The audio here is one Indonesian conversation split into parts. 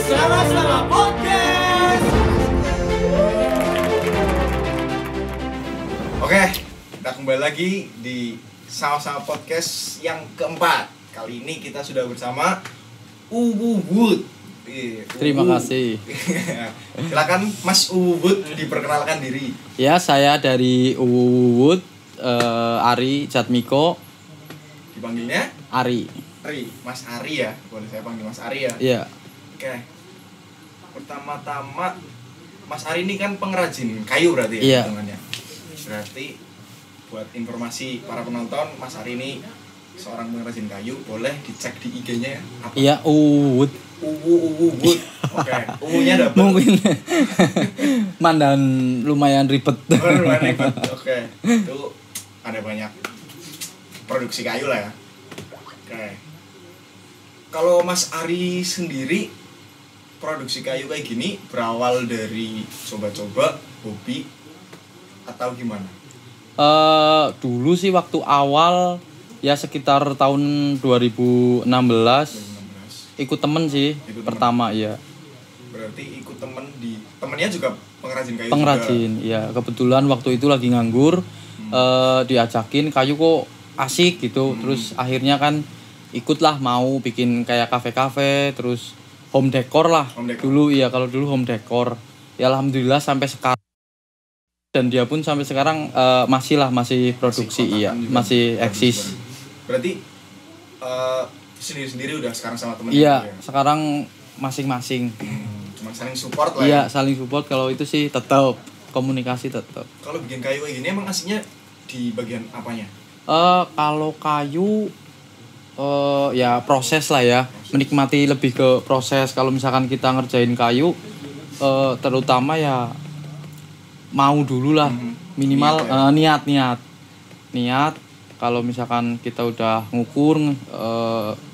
Sama-sama podcast. Oke, kita kembali lagi di Sama-sama podcast yang keempat. Kali ini kita sudah bersama Uwuwud. Terima kasih. Silakan Mas Uwuwud diperkenalkan diri. Ya, saya dari Uwuwud, Ari Jatmiko. Dipanggilnya Ari. Mas Ari ya. Boleh saya panggil Mas Ari ya? Iya. Oke. Pertama-tama Mas Ari ini kan pengrajin kayu berarti ya? Iya. Hitungannya. Berarti buat informasi para penonton, Mas Ari ini seorang pengrajin kayu. Boleh dicek di IG-nya ya? Apa? Iya, Uwuwud. Uwuwud. Oke. Uwunya double. Mungkin mandan lumayan ribet. Lumayan ribet. Oke. Itu ada banyak produksi kayu lah ya. Oke. Kalau Mas Ari sendiri produksi kayu kayak gini berawal dari coba-coba hobi atau gimana? Dulu sih waktu awal ya sekitar tahun 2016 ikut temen sih. Ikut temen. Pertama ya. Berarti ikut temennya juga pengrajin kayu Pengrajin, juga. ya kebetulan waktu itu lagi nganggur, diajakin kayu kok asik gitu, terus akhirnya kan ikutlah mau bikin kayak kafe-kafe, terus home decor lah. Dulu ya, kalau dulu home decor, ya alhamdulillah sampai sekarang, dan dia pun sampai sekarang masih produksi, iya masih eksis. Berarti sendiri-sendiri udah sekarang sama temen? Iya, ya? sekarang masing-masing. Cuma saling support lah. Iya, Ya? saling support. Kalau itu sih tetap komunikasi tetap. Kalau bikin kayu kayak gini emang aslinya di bagian apanya? Kalau kayu ya proses lah ya. Menikmati lebih ke proses. Kalau misalkan kita ngerjain kayu, terutama ya mau dulu lah, minimal niat. Kalau misalkan kita udah ngukur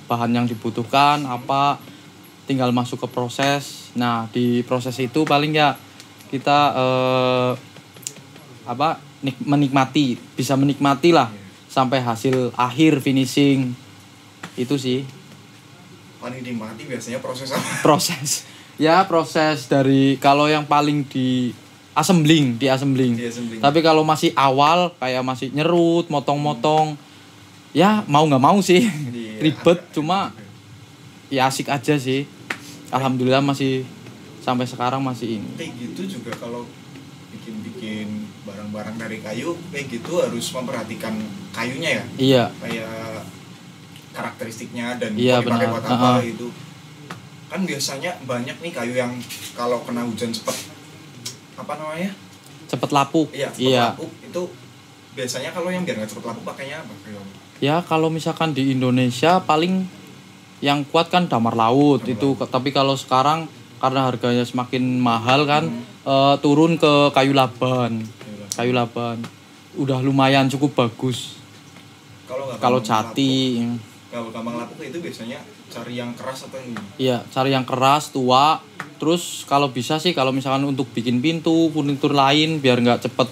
bahan yang dibutuhkan apa, tinggal masuk ke proses. Nah, di proses itu paling ya kita bisa menikmati lah sampai hasil akhir finishing. Itu sih paling dinikmati biasanya proses apa? Proses dari, kalau yang paling di assembling. Tapi kalau masih awal kayak masih nyerut, motong-motong, ya mau nggak mau sih ribet, cuma ya asik aja sih. Alhamdulillah masih sampai sekarang masih ini. Kayak gitu juga kalau bikin barang-barang dari kayu kayak gitu harus memperhatikan kayunya ya. Iya. Kayak karakteristiknya dan iya, mau dipakai benar. buat apa itu. Kan biasanya banyak nih kayu yang kalau kena hujan cepet cepet lapuk. Iya, lapuk. Itu biasanya kalau yang biar nggak cepet lapuk pakainya apa? Ya kalau misalkan di Indonesia paling yang kuat kan damar laut. Tapi kalau sekarang karena harganya semakin mahal kan, turun ke kayu laban. Udah lumayan cukup bagus. Kalau jati. Kalau gampang lapuk itu biasanya cari yang keras atau yang gimana? Iya, cari yang keras, tua. Terus kalau bisa sih, kalau misalkan untuk bikin pintu, furnitur lain biar nggak cepet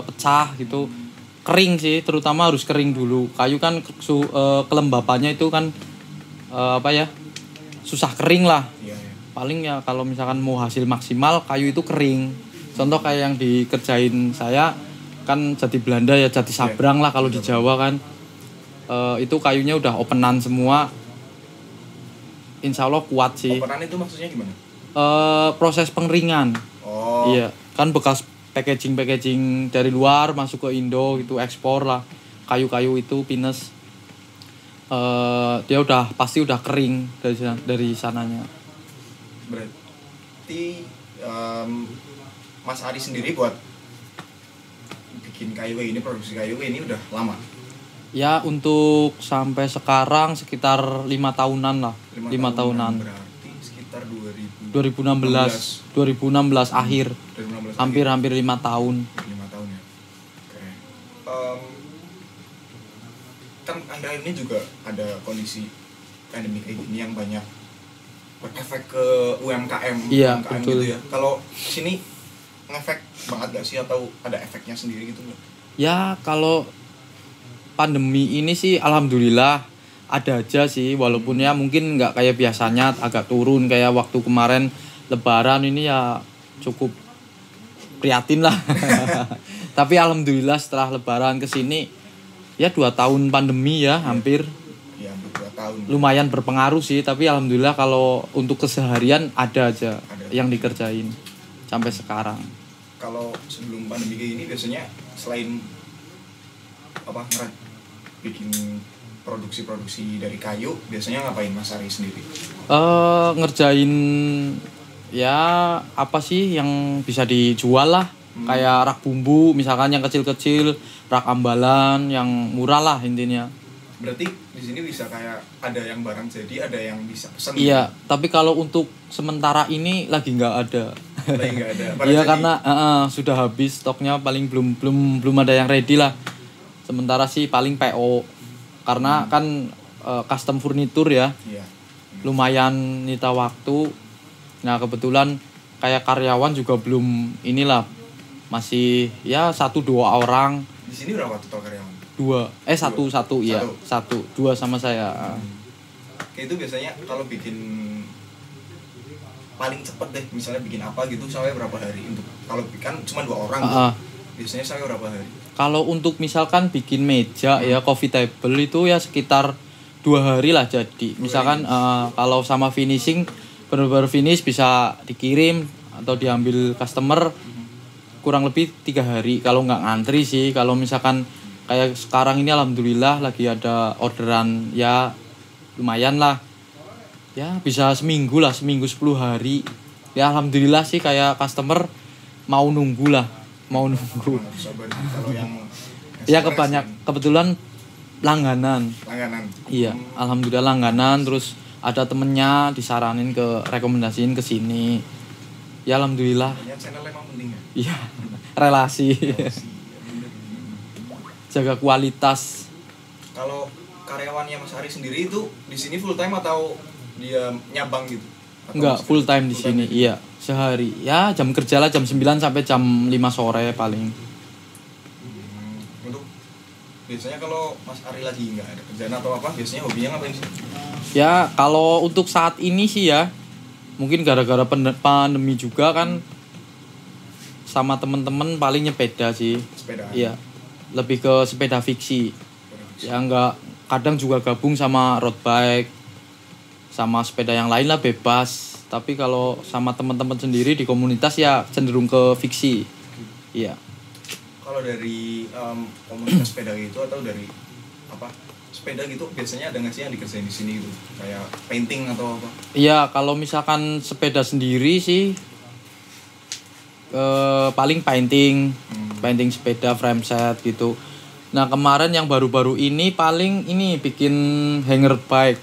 pecah gitu, kering sih, terutama harus kering dulu. Kayu kan kelembapannya itu kan susah kering lah. Iya. Paling ya kalau misalkan mau hasil maksimal, kayu itu kering. Contoh kayak yang dikerjain saya kan jati Belanda ya, jati Sabrang lah kalau di Jawa kan. Itu kayunya udah openan semua. Insya Allah kuat sih. Openan itu maksudnya gimana? Proses pengeringan. Oh. Iya, kan bekas packaging dari luar masuk ke Indo gitu, ekspor lah. Kayu-kayu itu pinus. Dia pasti udah kering dari sananya. Berarti Mas Ari sendiri buat bikin kayu kayak gini, produksi kayu kayak ini udah lama? Ya, untuk sampai sekarang sekitar 5 tahunan lah. 5 tahunan. Berarti sekitar 2016 akhir. 2016 hampir 5 tahun. 5 tahun ya. Oke. Kan akhir-akhir ini juga ada kondisi pandemi kayak gini yang banyak berefek ke UMKM. Iya, UMKM betul. gitu ya. Kalau sini ngefek banget gak sih atau ada efeknya sendiri gitu nggak? Ya, kalau pandemi ini sih alhamdulillah ada aja sih, walaupun ya mungkin nggak kayak biasanya agak turun kayak waktu kemarin Lebaran ini ya cukup prihatin lah. Tapi alhamdulillah setelah Lebaran ke sini ya 2 tahun pandemi ya hampir. Ya, hampir 2 tahun. Lumayan berpengaruh sih, tapi alhamdulillah kalau untuk keseharian ada aja yang dikerjain sampai sekarang. Kalau sebelum pandemi kayak gini biasanya selain bikin produksi dari kayu, biasanya ngapain Mas Ari sendiri? Ngerjain ya apa sih yang bisa dijual lah. Kayak rak bumbu misalkan yang kecil-kecil, rak ambalan yang murah lah intinya. Berarti di sini bisa kayak ada yang barang jadi, ada yang bisa pesan. Iya, tapi kalau untuk sementara ini lagi nggak ada. Lagi nggak ada. Iya karena sudah habis stoknya, paling belum ada yang ready lah. Sementara sih paling PO. Karena kan custom furniture ya. Iya. Lumayan nyita waktu. Nah, kebetulan kayak karyawan juga belum inilah, masih ya 1-2 orang. Di sini berapa total karyawan? 2. Satu iya. 2 sama saya. Kayak itu biasanya kalau bikin paling cepet deh, misalnya bikin apa gitu sampai berapa hari untuk kalau kan cuma 2 orang tuh. Biasanya sampai berapa hari? Kalau untuk misalkan bikin meja ya coffee table itu ya sekitar 2 hari lah jadi. Misalkan kalau sama finishing benar-benar finish bisa dikirim atau diambil customer kurang lebih 3 hari kalau nggak ngantri sih. Kalau misalkan kayak sekarang ini alhamdulillah lagi ada orderan ya lumayan lah ya, bisa seminggu 10 hari ya. Alhamdulillah sih kayak customer mau nunggu. Kalau yang ya kebetulan langganan. Iya, alhamdulillah langganan. Terus ada temennya disaranin rekomendasiin ke sini. Ya alhamdulillah. Ya, channel emang penting ya. Iya, relasi. Jaga kualitas. Kalau karyawannya Mas Ari sendiri itu di sini full time atau dia nyabang gitu? Enggak, full time di sini. Iya, sehari. Ya jam kerja lah jam 9 sampai jam 5 sore paling. Untuk biasanya kalau Mas Ari lagi nggak ada kerjaan atau apa, biasanya hobinya ngapain sih? Ya kalau untuk saat ini sih ya mungkin gara-gara pandemi juga kan sama temen-temen paling nyepeda sih. Sepeda. Iya, lebih ke sepeda fiksi. Ya enggak, kadang juga gabung sama road bike sama sepeda yang lain lah bebas. Tapi kalau sama teman-teman sendiri di komunitas ya cenderung ke fiksi. Iya. Kalau dari komunitas sepeda gitu atau dari sepeda gitu biasanya ada nggak sih yang dikerjain di sini gitu, kayak painting atau apa? Iya, kalau misalkan sepeda sendiri sih paling painting sepeda frame set gitu. Nah kemarin yang baru-baru ini paling ini bikin hanger bike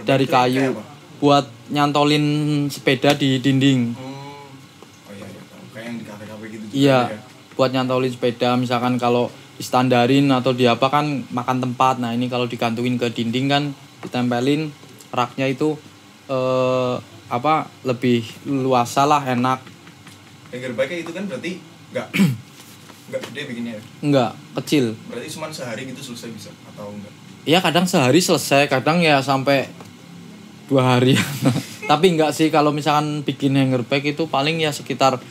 dari kayu buat nyantolin sepeda di dinding. Oh iya, kayak yang di kafe-kafe gitu. Iya, buat nyantolin sepeda misalkan kalau distandarin atau di apa kan makan tempat. Nah ini kalau digantungin ke dinding kan ditempelin raknya itu lebih luasa lah, enak. Hanger bike itu kan berarti nggak gede bikinnya ya? Enggak, kecil. Berarti cuma sehari gitu selesai bisa atau enggak? Iya kadang sehari selesai, kadang ya sampai 2 hari. Tapi enggak sih, kalau misalkan bikin hanger bike itu paling ya sekitar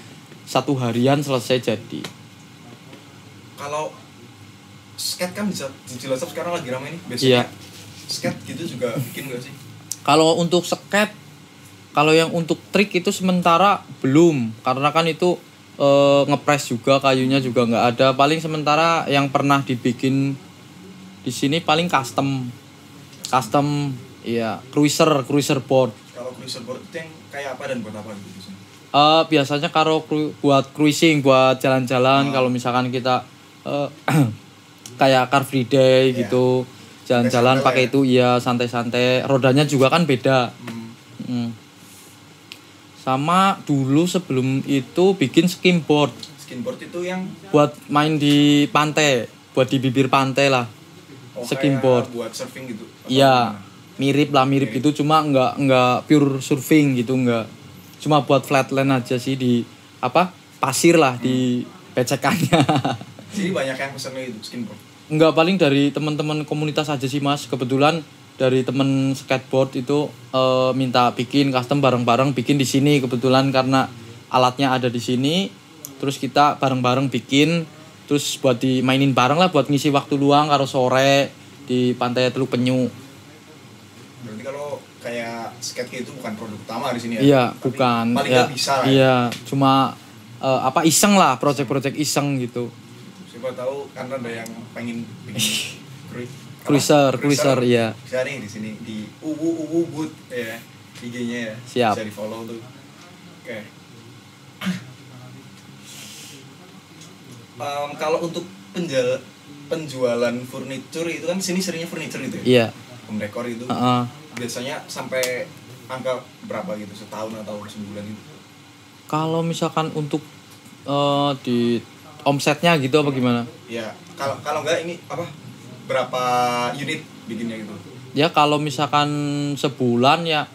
1 harian selesai jadi. Kalau skate kan bisa di Cilacap sekarang lagi ramai nih biasanya. Iya. Skate gitu juga bikin nggak sih? Kalau untuk skate, kalau yang untuk trik itu sementara belum, karena kan itu ngepres juga, kayunya juga nggak ada. Paling sementara yang pernah dibikin di sini paling custom, iya, cruiser board. Kalau cruiser board itu yang kayak apa dan buat apa gitu? Biasanya kalau buat cruising, buat jalan-jalan. Kalau misalkan kita kayak car free day gitu, jalan-jalan pakai itu ya santai-santai. Rodanya juga kan beda. Sama dulu sebelum itu bikin skimboard. Skimboard itu yang buat main di pantai, buat di bibir pantai lah. Skimboard. Buat surfing gitu. Iya, mirip gitu, cuma enggak pure surfing gitu, enggak. Cuma buat flatland aja sih di pasir lah di becekannya. Jadi banyak yang pesannya itu skimboard. Enggak, paling dari teman-teman komunitas aja sih Mas. Kebetulan dari temen skateboard itu minta bikin custom bareng-bareng bikin di sini kebetulan karena alatnya ada di sini. Terus kita bareng-bareng bikin terus buat dimainin bareng lah buat ngisi waktu luang karo sore di pantai Teluk Penyu. Berarti kalau kayak skate itu bukan produk utama di sini ya? Iya, tapi bukan. paling Ya, nggak bisa lah. iya, cuma iseng lah, project-project iseng gitu. Siapa tahu kan ada yang pengen bikin Cruiser, iya. Bisa nih di sini di uwu boot ya, IG-nya ya. Siap. Bisa di-follow tuh. Oke. Kalau untuk penjualan furniture itu kan sini seringnya furniture itu ya? Iya. Home decor itu. Biasanya sampai angka berapa gitu, setahun atau sebulan gitu? Kalau misalkan untuk di omsetnya gitu apa gimana? Ya, kalau enggak ini apa? Berapa unit bikinnya gitu? Ya kalau misalkan sebulan ya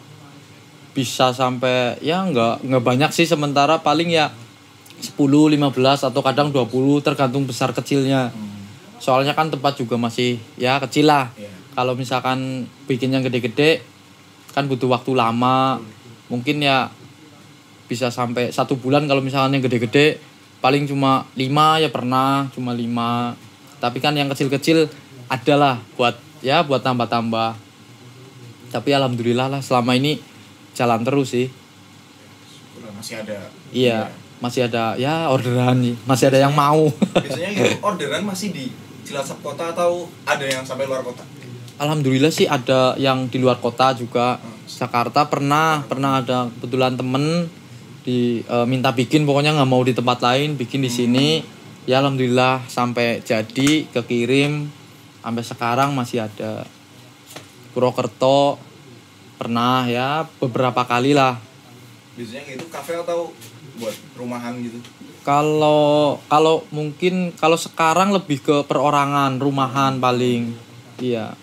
bisa sampai ya enggak banyak sih sementara paling ya 10, 15 atau kadang 20 tergantung besar kecilnya. Soalnya kan tempat juga masih ya kecil lah. Yeah. Kalau misalkan bikin yang gede-gede kan butuh waktu lama. Mungkin ya bisa sampai 1 bulan kalau misalkan yang gede-gede paling cuma 5 ya pernah cuma 5. Tapi kan yang kecil-kecil adalah buat tambah-tambah. Tapi alhamdulillah lah selama ini jalan terus sih. Masih ada. Iya, masih ada ya orderan nih. Masih ada yang mau. Biasanya itu orderan masih di Cilacap kota atau ada yang sampai luar kota? Alhamdulillah sih ada yang di luar kota juga. Jakarta pernah ada kebetulan temen minta bikin pokoknya nggak mau di tempat lain, bikin di sini. Ya alhamdulillah sampai jadi kekirim sampai sekarang masih ada. Purwokerto pernah ya beberapa kali lah. Biasanya gitu kafe atau buat rumahan gitu? Kalau mungkin kalau sekarang lebih ke perorangan, rumahan paling. Iya.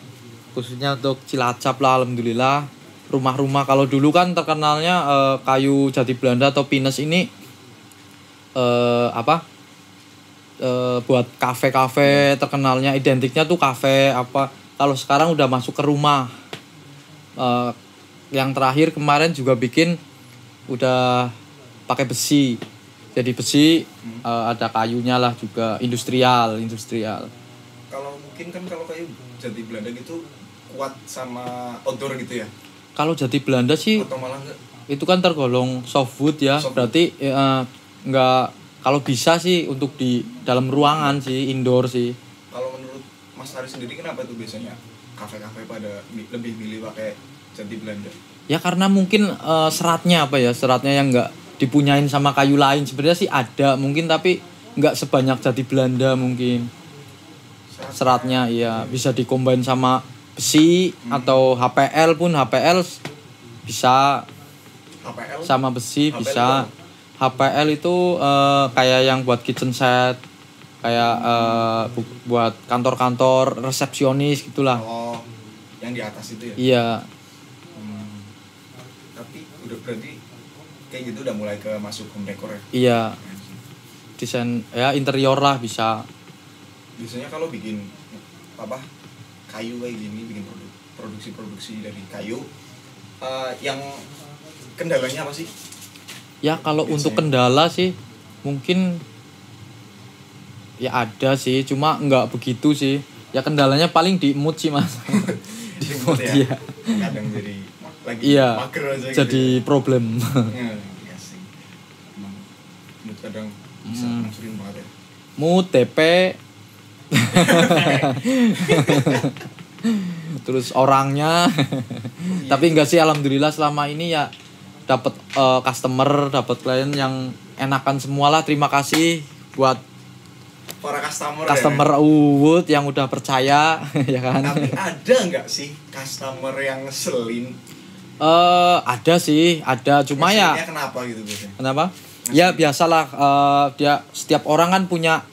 Khususnya untuk Cilacap lah alhamdulillah. Rumah-rumah kalau dulu kan terkenalnya kayu jati Belanda atau pinus ini buat kafe-kafe terkenalnya identiknya tuh kafe apa. Kalau sekarang udah masuk ke rumah. Yang terakhir kemarin juga bikin udah pakai besi. Jadi besi ada kayunya lah juga industrial. Kalau mungkin kan kalau kayu jati Belanda gitu kuat sama outdoor gitu ya? Kalau jati Belanda sih atau malah enggak? Itu kan tergolong softwood ya. Berarti enggak, kalau bisa sih untuk di dalam ruangan sih, indoor sih. Kalau menurut Mas Ari sendiri kenapa tuh biasanya kafe-kafe pada lebih milih pakai jati Belanda? Ya karena mungkin seratnya yang enggak dipunyain sama kayu lain. Sebenarnya sih ada mungkin tapi enggak sebanyak jati Belanda mungkin. Seratnya iya bisa dikombain sama besi atau HPL pun bisa HPL sama besi HPL bisa. HPL itu kayak yang buat kitchen set, kayak buat kantor-kantor resepsionis gitulah. Oh, yang di atas itu ya? Iya. Tapi udah berarti kayak gitu udah mulai ke masuk home decor ya? Iya. Desain ya interior lah bisa. Biasanya kalau bikin kayu kayak gini, bikin produksi dari kayu, yang kendalanya apa sih? Ya kalau biasanya untuk kendala sih mungkin ya ada sih, cuma nggak begitu sih. Ya kendalanya paling di mood sih mas. Di mood ya? Iya. Kadang jadi lagi mager aja jadi gitu ya? problem. Iya sih. Emang mood kadang bisa ngasurin banget ya. Mood, TP. Terus orangnya. Tapi enggak sih alhamdulillah selama ini ya dapat customer, dapat klien yang enakan semualah. Terima kasih buat para customer ya? Uwut yang udah percaya ya kan. Tapi ada nggak sih customer yang ngeselin? Ada sih, ada cuma ya. Ngeselinnya kenapa gitu biasanya? Kenapa? Ya biasalah dia setiap orang kan punya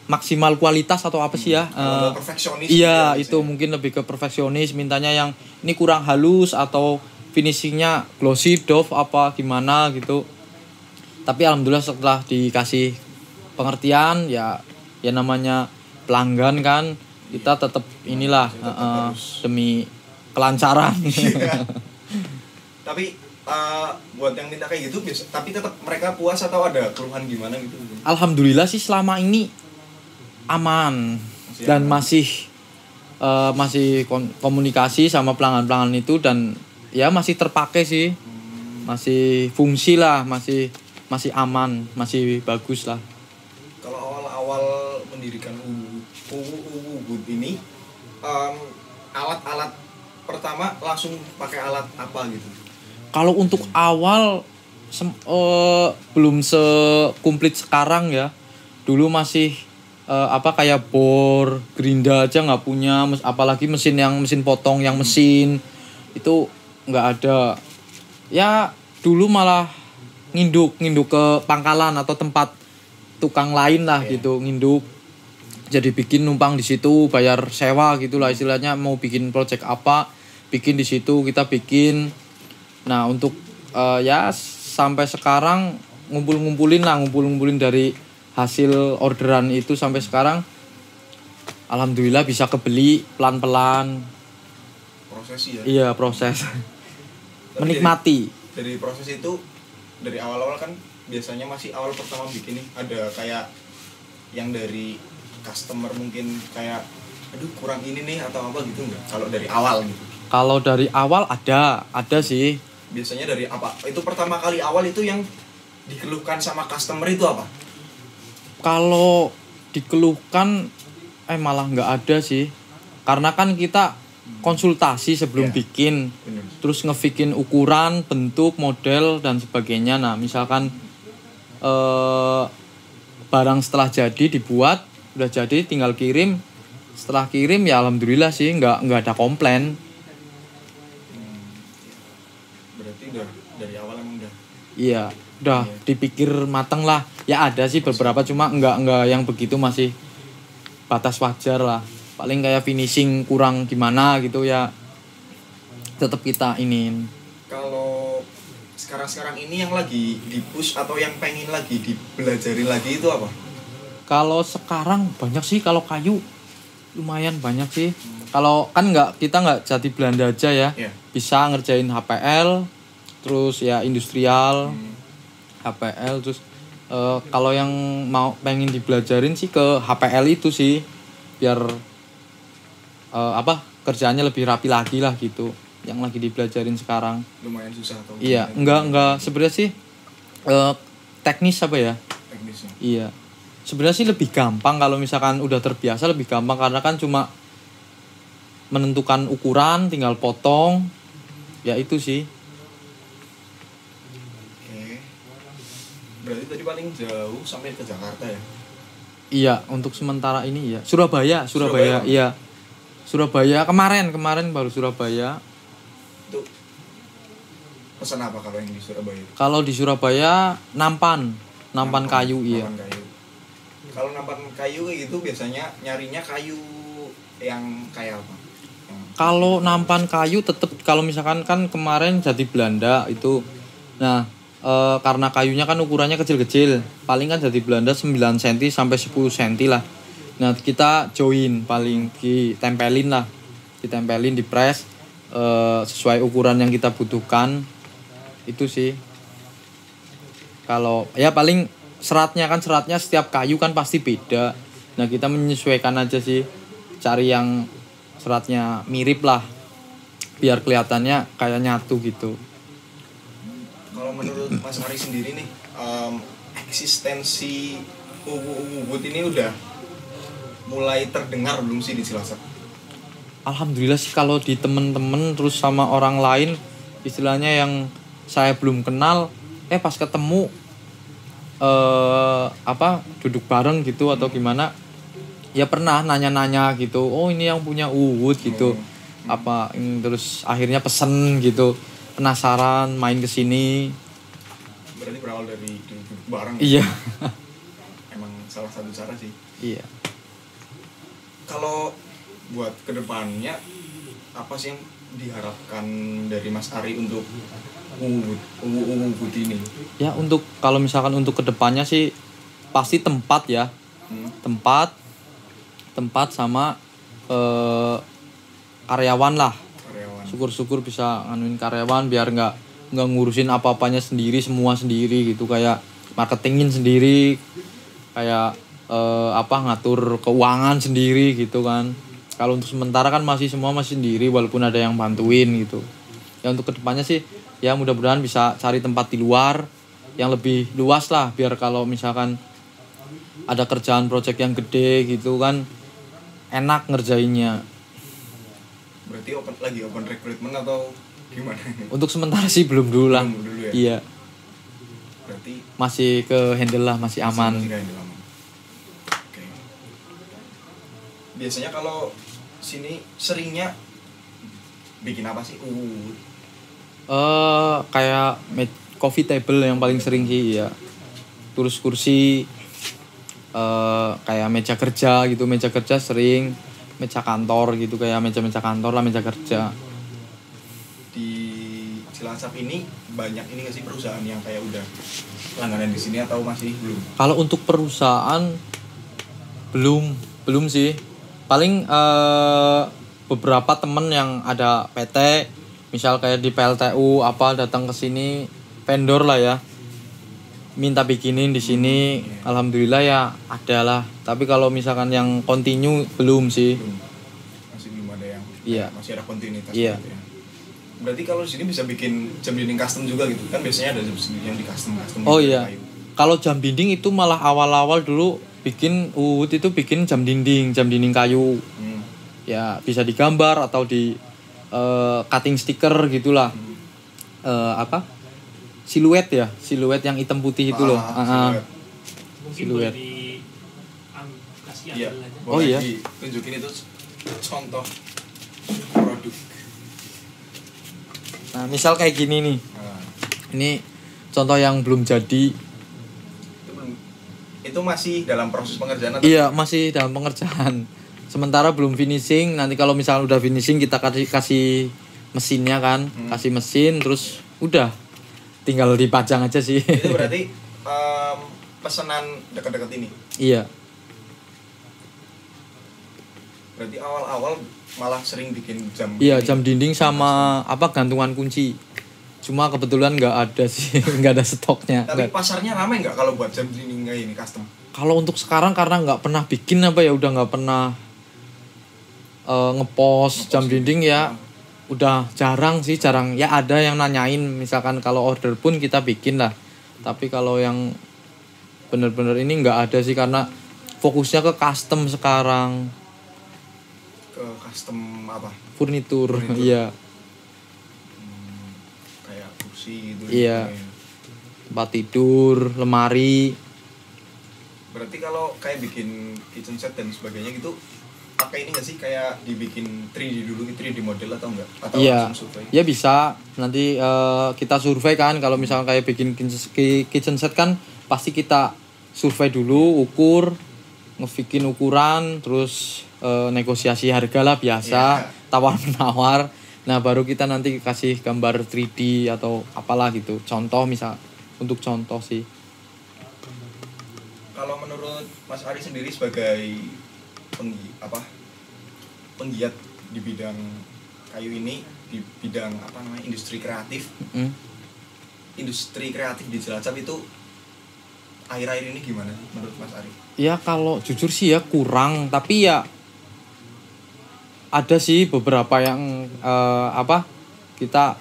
maksimal kualitas atau apa sih ya? Perfeksionis. Iya, itu mungkin lebih ke perfeksionis, mintanya yang ini kurang halus atau finishingnya glossy doff apa gimana gitu. Tapi alhamdulillah setelah dikasih pengertian ya namanya pelanggan kan kita tetap inilah tetap harus. demi kelancaran. Tapi buat yang minta kayak gitu biasa, tapi tetap mereka puas atau ada keluhan gimana gitu? Alhamdulillah sih selama ini aman dan masih komunikasi sama pelanggan-pelanggan itu dan ya masih terpakai sih. Masih fungsi lah, masih aman, masih bagus lah. Kalau awal-awal mendirikan Ubud ini alat-alat pertama langsung pakai alat apa gitu? Kalau untuk awal belum sekumplit sekarang ya. Dulu masih kayak bor, gerinda aja nggak punya, apalagi mesin potong yang mesin itu nggak ada. Ya dulu malah nginduk ke pangkalan atau tempat tukang lain lah gitu, nginduk. Jadi bikin numpang di situ, bayar sewa gitulah istilahnya, mau bikin project apa, bikin di situ, kita bikin. Nah, untuk ya sampai sekarang ngumpulin dari hasil orderan itu sampai sekarang alhamdulillah bisa kebeli pelan-pelan. Proses ya. Iya, proses. Menikmati. Dari proses itu dari awal-awal kan biasanya masih awal pertama bikin nih ada kayak yang dari customer mungkin kayak aduh kurang ini nih atau apa gitu enggak? Kalau dari awal gitu. Kalau dari awal ada sih. Biasanya dari apa? Itu pertama kali awal itu yang dikeluhkan sama customer itu apa? Kalau dikeluhkan malah nggak ada sih. Karena kan kita konsultasi sebelum bikin. Bener. Terus ngebikin ukuran, bentuk, model dan sebagainya. Nah, misalkan barang setelah jadi dibuat, udah jadi tinggal kirim. Setelah kirim ya alhamdulillah sih nggak ada komplain. Berarti udah dari awal emang udah. Iya, udah dipikir mateng lah. Ya ada sih beberapa cuma enggak yang begitu, masih batas wajar lah. Paling kayak finishing kurang gimana gitu ya. Tetap kita iniin. Kalau sekarang ini yang lagi di-push atau yang pengen lagi dibelajarin lagi itu apa? Kalau sekarang banyak sih, kalau kayu lumayan banyak sih. Kalau kan kita nggak jadi Belanda aja ya. Bisa ngerjain HPL, terus ya industrial, HPL, terus kalau yang pengen dibelajarin sih ke HPL itu sih, biar kerjaannya lebih rapi lagi lah gitu. Yang lagi dibelajarin sekarang. Lumayan susah atau? Iya, enggak sebenarnya sih teknis apa ya? Teknisnya. Iya. Sebenarnya sih lebih gampang kalau misalkan udah terbiasa, lebih gampang karena kan cuma menentukan ukuran, tinggal potong. Ya itu sih. Oke. Berarti tadi paling jauh sampai ke Jakarta ya? Iya, untuk sementara ini ya. Surabaya. Iya. Surabaya kemarin baru Surabaya. Itu pesan apa kalau yang di Surabaya? Kalau di Surabaya nampan kayu, iya. Nampan kayu. Kalau nampan kayu kayak gitu biasanya nyarinya kayu yang kayak apa? Kalau nampan kayu tetap, kalau misalkan kan kemarin jadi Belanda itu. Nah, karena kayunya kan ukurannya kecil-kecil. Paling kan jadi Belanda 9 cm sampai 10 cm lah. Nah, kita join, paling ditempelin lah. Ditempelin, dipres sesuai ukuran yang kita butuhkan. Itu sih. Kalau ya paling seratnya setiap kayu kan pasti beda. Nah, kita menyesuaikan aja sih. Cari yang seratnya mirip lah. Biar kelihatannya kayak nyatu gitu. Kalau menurut Mas Ari sendiri nih, eksistensi Ubud ini udah mulai terdengar belum sih di Cilacap? Alhamdulillah sih, kalau di temen-temen terus sama orang lain, istilahnya yang saya belum kenal, pas ketemu duduk bareng gitu atau gimana, ya pernah nanya-nanya gitu, oh ini yang punya Ubud gitu, terus akhirnya pesen gitu, penasaran main kesini. Berarti berawal dari duduk bareng. Iya. Emang salah satu cara sih. Iya. Kalau buat kedepannya apa sih yang diharapkan dari Mas Ari untuk Ubud ini? Ya untuk kalau misalkan untuk kedepannya sih pasti tempat ya, tempat sama karyawan lah. Karyawan. Syukur-syukur bisa nganuin karyawan biar nggak ngurusin apa-apanya sendiri, semua sendiri gitu, kayak marketingin sendiri, kayak ngatur keuangan sendiri gitu kan. Kalau untuk sementara kan semua masih sendiri walaupun ada yang bantuin gitu. Ya untuk kedepannya sih ya mudah-mudahan bisa cari tempat di luar yang lebih luas lah, biar kalau misalkan ada kerjaan project yang gede gitu kan enak ngerjainnya. Berarti lagi open recruitment atau gimana? Untuk sementara sih belum dulu lah. Belum dulu ya? Iya. Berarti Masih ke handle lah, masih aman. Masih aman. Oke. Biasanya kalau sini seringnya bikin apa sih? Kayak coffee table yang paling sering sih ya. Terus kursi, kayak meja kerja gitu, meja kerja sering, meja kantor gitu, kayak meja kantor lah, meja kerja. Di Cilacap ini banyak ini nggak sih perusahaan yang kayak udah langganan di sini atau masih belum? Kalau untuk perusahaan belum sih. Paling beberapa temen yang ada PT, misal kayak di PLTU datang ke sini, vendor lah ya, minta bikinin di sini. Alhamdulillah ya ada lah. Tapi kalau misalkan yang continue belum sih. Masih belum ada yang masih ada kontinuitas Iya. gitu ya. Berarti kalau di sini bisa bikin jam dinding custom juga gitu kan, biasanya ada jam sendiri yang di custom Oh gitu, iya. kayu. Kalau jam dinding itu malah awal-awal dulu bikin bikin jam dinding kayu. Ya bisa digambar atau di cutting stiker gitulah. Siluet yang hitam putih itu loh. Siluet. Mungkin Siluet. boleh kasih Iya. ambil aja. Oh, iya. Tunjukin itu contoh produk. Nah, misal kayak gini nih. Nah, Ini contoh yang belum jadi. itu masih dalam proses pengerjaan atau? Iya, masih dalam pengerjaan. Sementara belum finishing. Nanti kalau misalnya udah finishing kita kasih mesinnya kan, kasih mesin terus udah tinggal dipajang aja sih. Itu berarti pesanan dekat-dekat ini. Iya. Berarti awal-awal malah sering bikin jam. Iya, ini. jam dinding sama gantungan kunci. Cuma kebetulan nggak ada sih, nggak ada stoknya. Tapi pasarnya ramai nggak kalau buat jam dinding kayak ini custom? Kalau untuk sekarang karena nggak pernah bikin udah nggak pernah ngepost jam dinding ya, udah jarang ya, ada yang nanyain misalkan kalau order pun kita bikin lah. Tapi kalau yang bener-bener ini nggak ada sih, karena fokusnya ke custom sekarang. Ke custom apa? Furnitur. Iya. Kayak kursi gitu. Iya. Gitu. Tempat tidur, lemari. Berarti kalau kayak bikin kitchen set dan sebagainya gitu, pakai ini nggak sih, kayak dibikin 3D dulu, 3D model atau enggak? Atau Iya. langsung survei? Ya bisa. Nanti kita survei kan, kalau misalnya kayak bikin kitchen set kan pasti kita survei dulu, ukur, ngebikin ukuran, terus negosiasi harga lah biasa, tawar-menawar. Nah, baru kita nanti kasih gambar 3D atau apalah gitu. Contoh untuk contoh sih. Kalau menurut Mas Ari sendiri sebagai penggiat di bidang kayu ini, di bidang industri kreatif, industri kreatif di Cilacap itu akhir-akhir ini gimana menurut Mas Ari? Ya kalau jujur sih ya kurang, tapi ya ada sih beberapa yang kita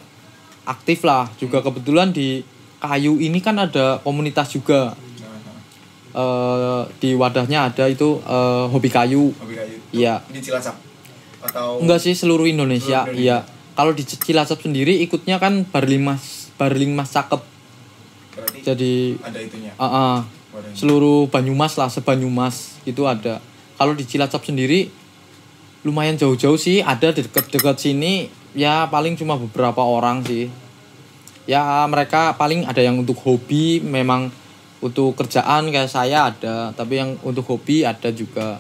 aktif lah juga. Kebetulan di kayu ini kan ada komunitas juga. Di wadahnya ada itu hobi kayu. Hobi kayu. Iya. Di Cilacap atau Enggak sih, seluruh Indonesia. Iya. Kalau di Cilacap sendiri ikutnya kan Barlingmas Cakep. Berarti Jadi ada itunya. Wadahnya. Seluruh Banyumas lah, sebanyumas itu ada. Kalau di Cilacap sendiri lumayan jauh-jauh sih, ada dekat-dekat sini ya, paling cuma beberapa orang sih. Ya mereka paling ada yang untuk hobi, memang untuk kerjaan kayak saya ada, tapi yang untuk hobi ada juga.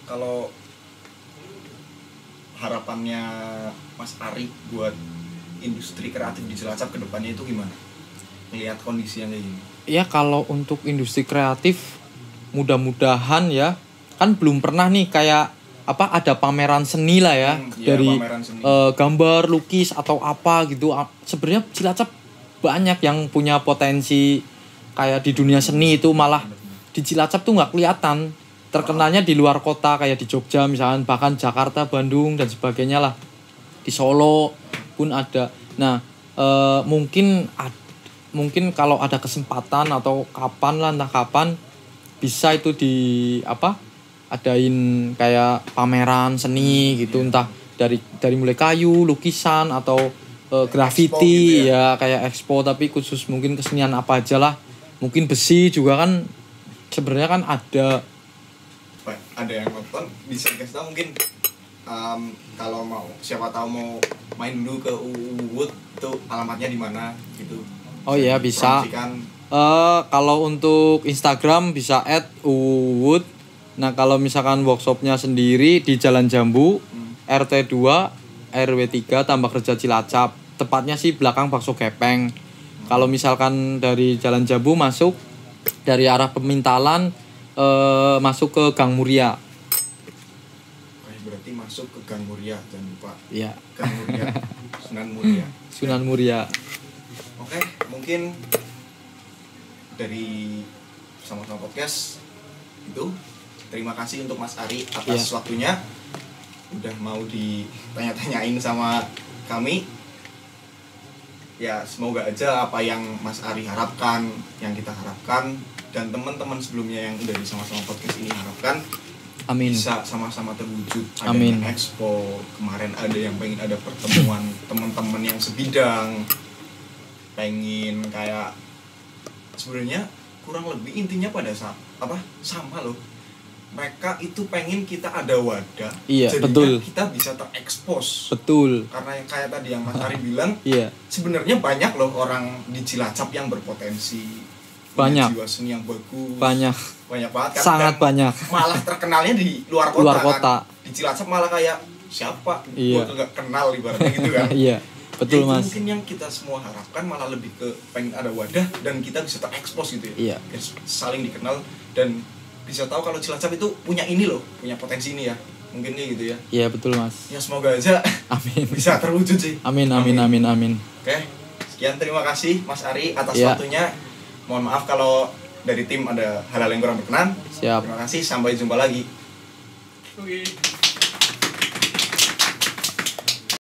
Kalau harapannya Mas Ari buat industri kreatif di Cilacap ke depannya itu gimana? Melihat kondisi yang kayak gini. Ya kalau untuk industri kreatif mudah-mudahan ya, kan belum pernah nih kayak apa ada pameran seni lah ya, dari pameran seni. Gambar, lukis atau apa gitu. Sebenarnya Cilacap banyak yang punya potensi kayak di dunia seni itu, malah di Cilacap tuh nggak kelihatan. Terkenalnya di luar kota kayak di Jogja misalkan, bahkan Jakarta, Bandung dan sebagainya lah. Di Solo pun ada. Nah, mungkin kalau ada kesempatan atau kapan lah, entah kapan bisa itu di adain kayak pameran seni gitu, entah dari mulai kayu, lukisan atau graffiti gitu ya, kayak expo tapi khusus mungkin kesenian apa aja lah. Mungkin besi juga kan sebenarnya kan ada yang nonton bisa dikasih tahu mungkin, kalau mau siapa tahu mau main dulu ke Uwut itu alamatnya di mana gitu. Oh iya bisa. Promosikan. Kalau untuk Instagram bisa @uwut. Nah kalau misalkan workshopnya sendiri di Jalan Jambu, RT 2 RW 3 Tambak Reja Cilacap. Tepatnya sih belakang Bakso Gepeng. Kalau misalkan dari Jalan Jambu masuk dari arah Pemintalan, masuk ke Gang Muria. Berarti masuk ke Gang Muria, jangan lupa. Iya. Gang Muria, Sunan Muria. Sunan Muria. Oke, mungkin dari Sama-Sama Podcast itu terima kasih untuk Mas Ari atas waktunya, udah mau ditanya-tanyain sama kami. Ya semoga aja apa yang Mas Ari harapkan, yang kita harapkan, dan teman-teman sebelumnya yang udah di Sama-Sama Podcast ini harapkan, amin, bisa sama-sama terwujud. Ada amin. yang expo kemarin, ada yang pengen ada pertemuan teman-teman yang sebidang, pengen kayak sebenarnya kurang lebih intinya pada sama loh. Mereka itu pengen kita ada wadah, iya, jadinya betul. kita bisa terekspos. Betul. Karena yang kayak tadi yang Mas Ari bilang, iya, sebenarnya banyak loh orang di Cilacap yang berpotensi, banyak, jiwa seni yang bagus, banyak banget kan, sangat banyak. Malah terkenalnya di luar kota, kota. Kan? Di Cilacap malah kayak siapa, iya, gue nggak kenal ibaratnya gitu kan. Iya, betul ya, Mas. Mungkin yang kita semua harapkan malah lebih ke pengen ada wadah dan kita bisa terekspos gitu ya. Iya. Saling dikenal dan bisa tahu kalau Cilacap itu punya ini loh, punya potensi ini ya. Mungkin nih gitu ya. Iya, betul Mas. Ya semoga aja amin, bisa terwujud sih. Amin. Oke, sekian, terima kasih Mas Ari atas waktunya. Mohon maaf kalau dari tim ada hal-hal yang kurang berkenan. Siap. Terima kasih, sampai jumpa lagi. Oke.